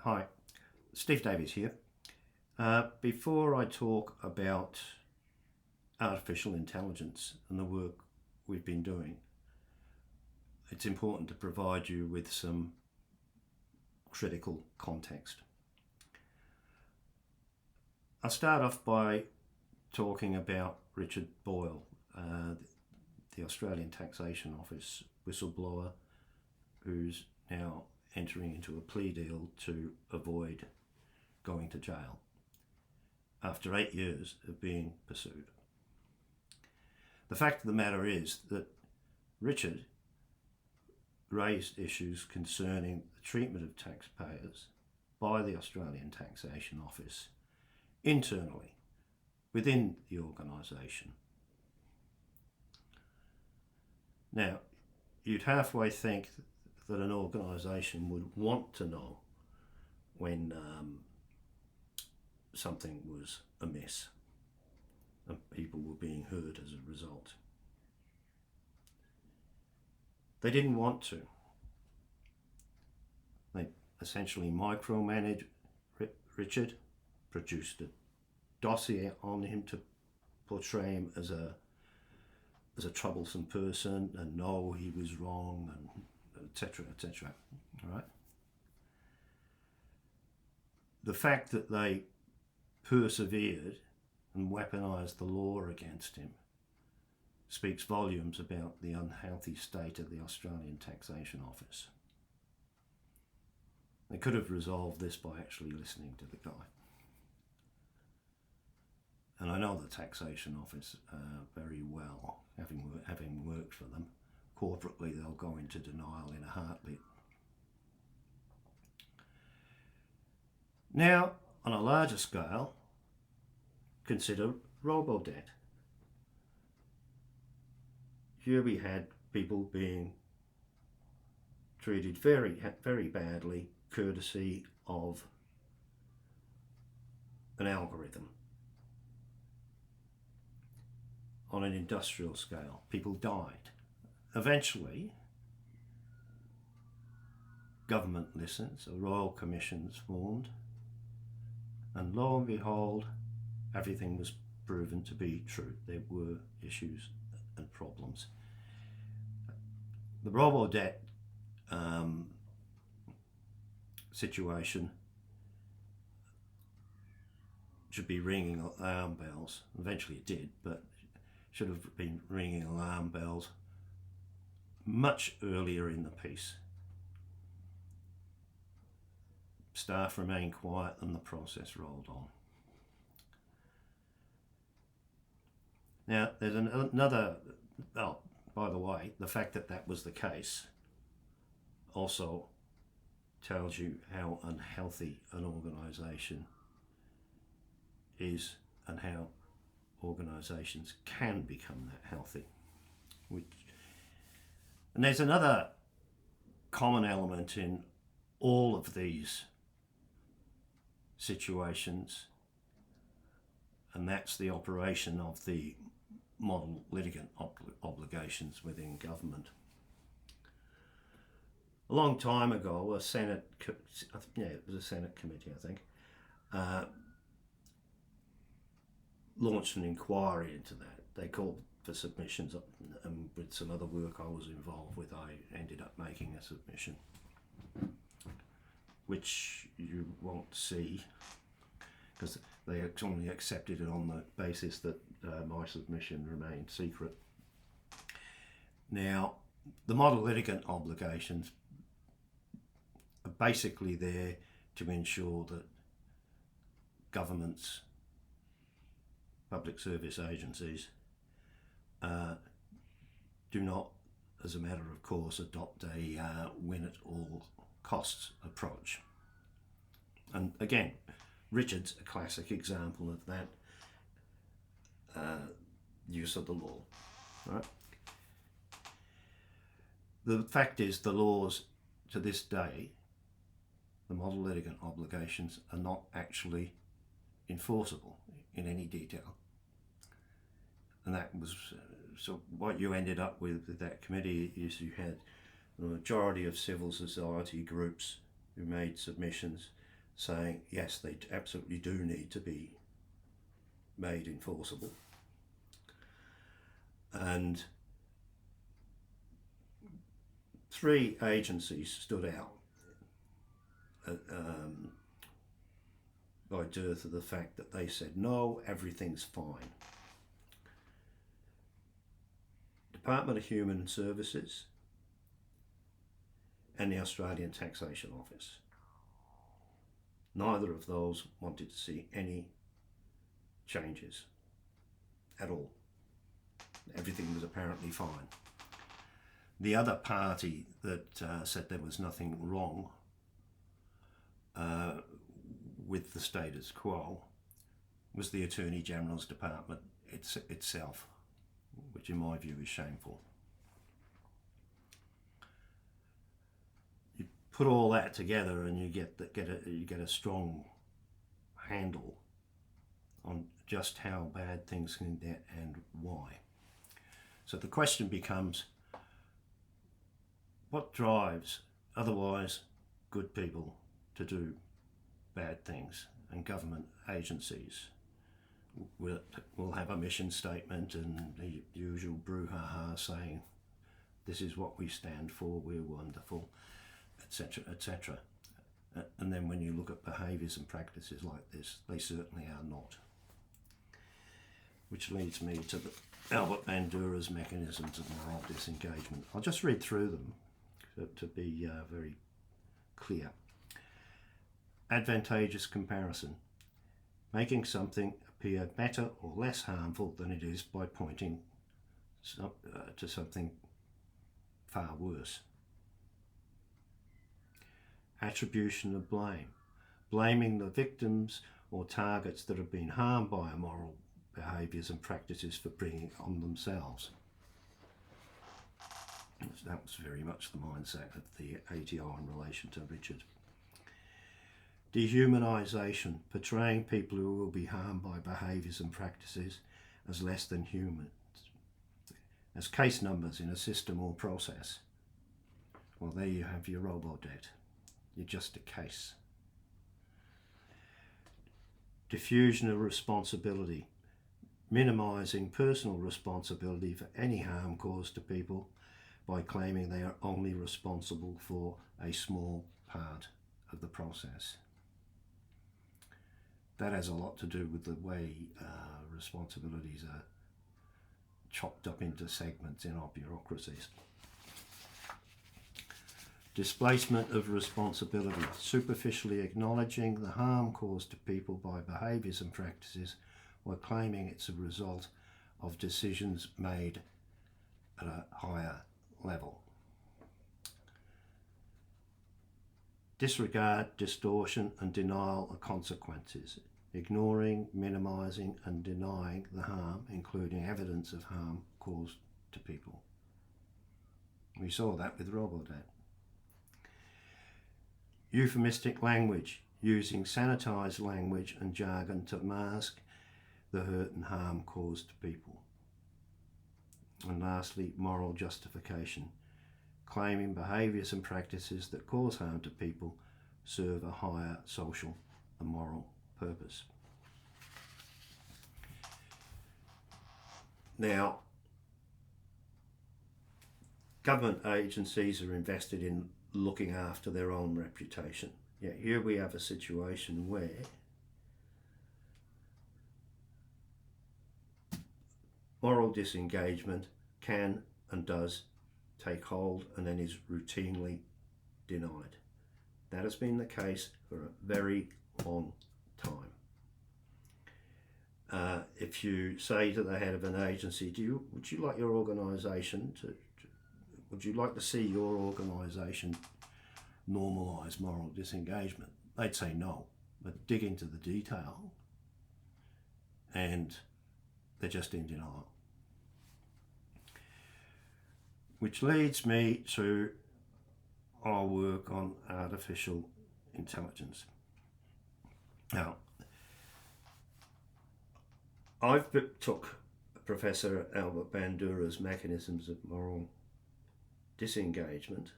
Hi, Steve Davies here. Before I talk about artificial intelligence and the work we've been doing, it's important to provide you with some critical context. I'll start off by talking about Richard Boyle, the Australian Taxation Office whistleblower who's now entering into a plea deal to avoid going to jail after 8 years of being pursued. The fact of the matter is that Richard raised issues concerning the treatment of taxpayers by the Australian Taxation Office internally within the organisation. Now, you'd halfway think that an organisation would want to know when something was amiss and people were being hurt as a result. They didn't want to. They essentially micromanaged Richard, produced a dossier on him to portray him as a troublesome person and know he was wrong, and etc. etc. All right. The fact that they persevered and weaponised the law against him speaks volumes about the unhealthy state of the Australian Taxation Office. They could have resolved this by actually listening to the guy. And I know the Taxation Office very well, having worked for them. Corporately, they'll go into denial in a heartbeat. Now, on a larger scale, consider robo-debt. Here we had people being treated very, very badly, courtesy of an algorithm. On an industrial scale, people died. Eventually, government listens, a royal commission's formed, and lo and behold, everything was proven to be true. There were issues and problems. The robo-debt situation should be ringing alarm bells. Eventually it did, but should have been ringing alarm bells much earlier in the piece. Staff remained quiet and the process rolled on. Now, there's another, oh, by the way, the fact that that was the case also tells you how unhealthy an organisation is and how organisations can become that healthy. And there's another common element in all of these situations, and that's the operation of the model litigant obligations within government. A long time ago, it was a Senate committee, I think, launched an inquiry into that. They called for submissions, and with some other work I was involved with, I ended up making a submission, which you won't see because they only accepted it on the basis that my submission remained secret. Now, the model litigant obligations are basically there to ensure that governments, public service agencies, do not, as a matter of course, adopt a win-at-all costs approach. And again, Richard's a classic example of that use of the law. Right? The fact is, the laws to this day, the model litigant obligations, are not actually enforceable in any detail. And that was so what you ended up with that committee is you had the majority of civil society groups who made submissions saying yes, they absolutely do need to be made enforceable. And 3 agencies stood out by dearth of the fact that they said, no, everything's fine. Department of Human Services and the Australian Taxation Office. Neither of those wanted to see any changes at all. Everything was apparently fine. The other party that said there was nothing wrong with the status quo was the Attorney General's Department itself, which in my view is shameful. You put all that together and you get a strong handle on just how bad things can get and why. So the question becomes, what drives otherwise good people to do bad things? And government agencies will have a mission statement and the usual brouhaha saying, this is what we stand for, we're wonderful, etc., etc. And then when you look at behaviours and practices like this, they certainly are not. Which leads me to Albert Bandura's mechanisms of moral disengagement. I'll just read through them to be very clear. Advantageous comparison. Making something appear better or less harmful than it is by pointing to something far worse. Attribution of blame. Blaming the victims or targets that have been harmed by immoral behaviours and practices for bringing it on themselves. That was very much the mindset of the ATO in relation to Richard. Dehumanisation, portraying people who will be harmed by behaviours and practices as less than human, as case numbers in a system or process. Well, there you have your robo-debt. You're just a case. Diffusion of responsibility, minimising personal responsibility for any harm caused to people by claiming they are only responsible for a small part of the process. That has a lot to do with the way responsibilities are chopped up into segments in our bureaucracies. Displacement of responsibility, superficially acknowledging the harm caused to people by behaviours and practices while claiming it's a result of decisions made at a higher level. Disregard, distortion and denial of consequences, ignoring, minimising and denying the harm, including evidence of harm caused to people. We saw that with robo-debt. Euphemistic language, using sanitised language and jargon to mask the hurt and harm caused to people. And lastly, moral justification, claiming behaviours and practices that cause harm to people serve a higher social and moral purpose. Now, government agencies are invested in looking after their own reputation. Yet here we have a situation where moral disengagement can and does take hold and then is routinely denied. That has been the case for a very long time. If you say to the head of an agency, would you like your organisation would you like to see your organisation normalise moral disengagement? They'd say no, but dig into the detail and they're just in denial. Which leads me to our work on artificial intelligence. Now, I've took Professor Albert Bandura's mechanisms of moral disengagement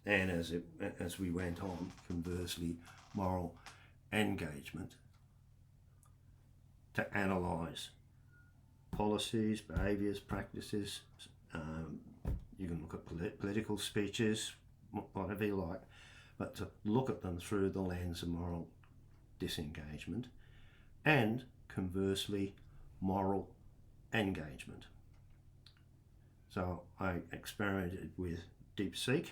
and as we went on, conversely, moral engagement, to analyse policies, behaviours, practices. You can look at political speeches, whatever you like, but to look at them through the lens of moral disengagement, and conversely, moral engagement. So I experimented with DeepSeek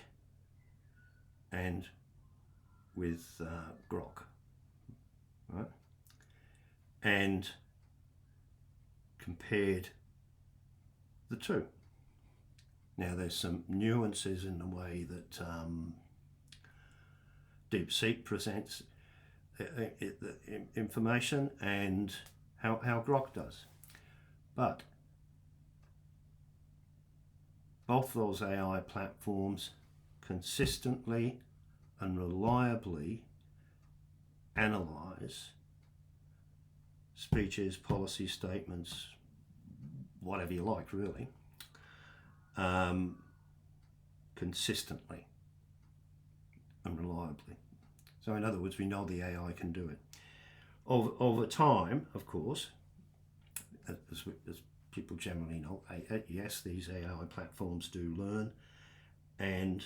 and with Grok, right? And compared the two. Now there's some nuances in the way that DeepSeek presents information and how Grok does. But both those AI platforms consistently and reliably analyse speeches, policy statements, whatever you like, really, consistently and reliably. So in other words, we know the AI can do it. Over time, of course, as people generally know, yes, these AI platforms do learn, and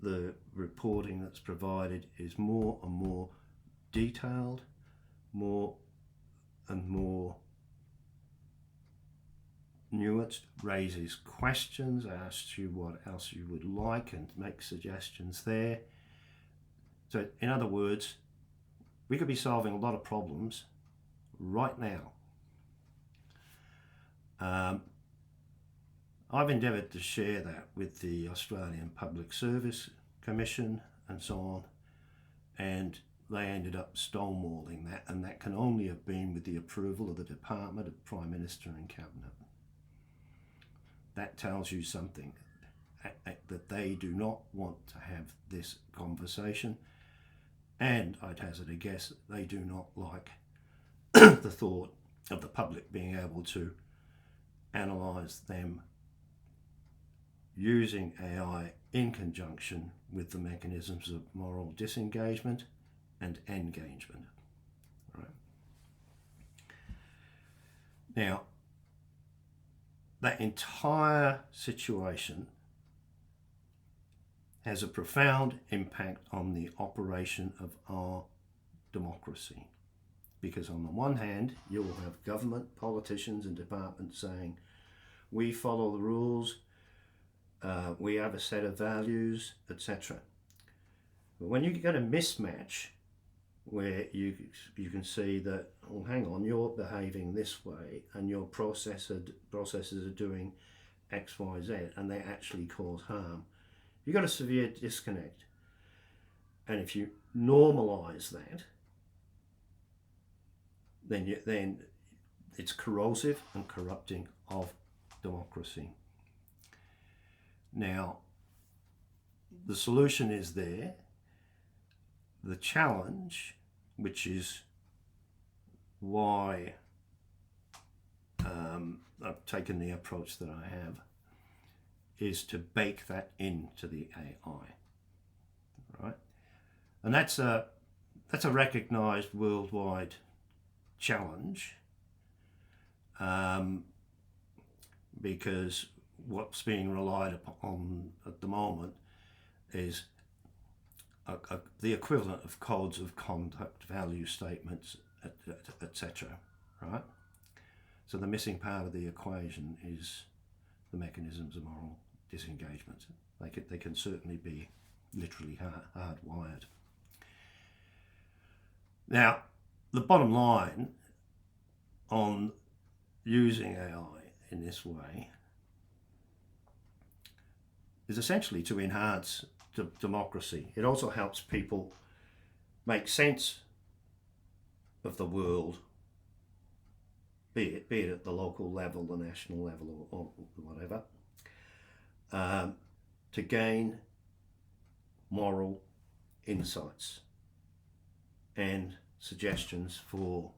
the reporting that's provided is more and more detailed, more and more nuanced, raises questions, asks you what else you would like and makes suggestions there. So in other words, we could be solving a lot of problems right now. I've endeavoured to share that with the Australian Public Service Commission and so on, and they ended up stonewalling that, and that can only have been with the approval of the Department, of Prime Minister and Cabinet. That tells you something, that they do not want to have this conversation, and I'd hazard a guess they do not like the thought of the public being able to analyse them using AI in conjunction with the mechanisms of moral disengagement and engagement. Right. Now, that entire situation has a profound impact on the operation of our democracy. Because on the one hand, you will have government, politicians and departments saying, we follow the rules, we have a set of values, etc. But when you get a mismatch where you can see that, oh, hang on, you're behaving this way and your processes are doing X, Y, Z, and they actually cause harm, you've got a severe disconnect. And if you normalise that, then it's corrosive and corrupting of democracy. Now, the solution is there. The challenge, which is why I've taken the approach that I have, is to bake that into the AI, right? And that's a recognised worldwide challenge, because what's being relied upon at the moment is the equivalent of codes of conduct, value statements, etc. Right? So the missing part of the equation is the mechanisms of moral disengagement. They can certainly be literally hardwired. Now, the bottom line on using AI in this way is essentially to enhance democracy. It also helps people make sense of the world, be it at the local level, the national level, or whatever, to gain moral insights and suggestions for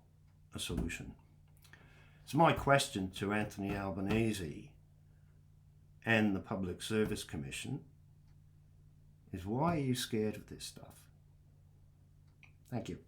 a solution. It's my question to Anthony Albanese and the Public Service Commission is why are you scared of this stuff? Thank you.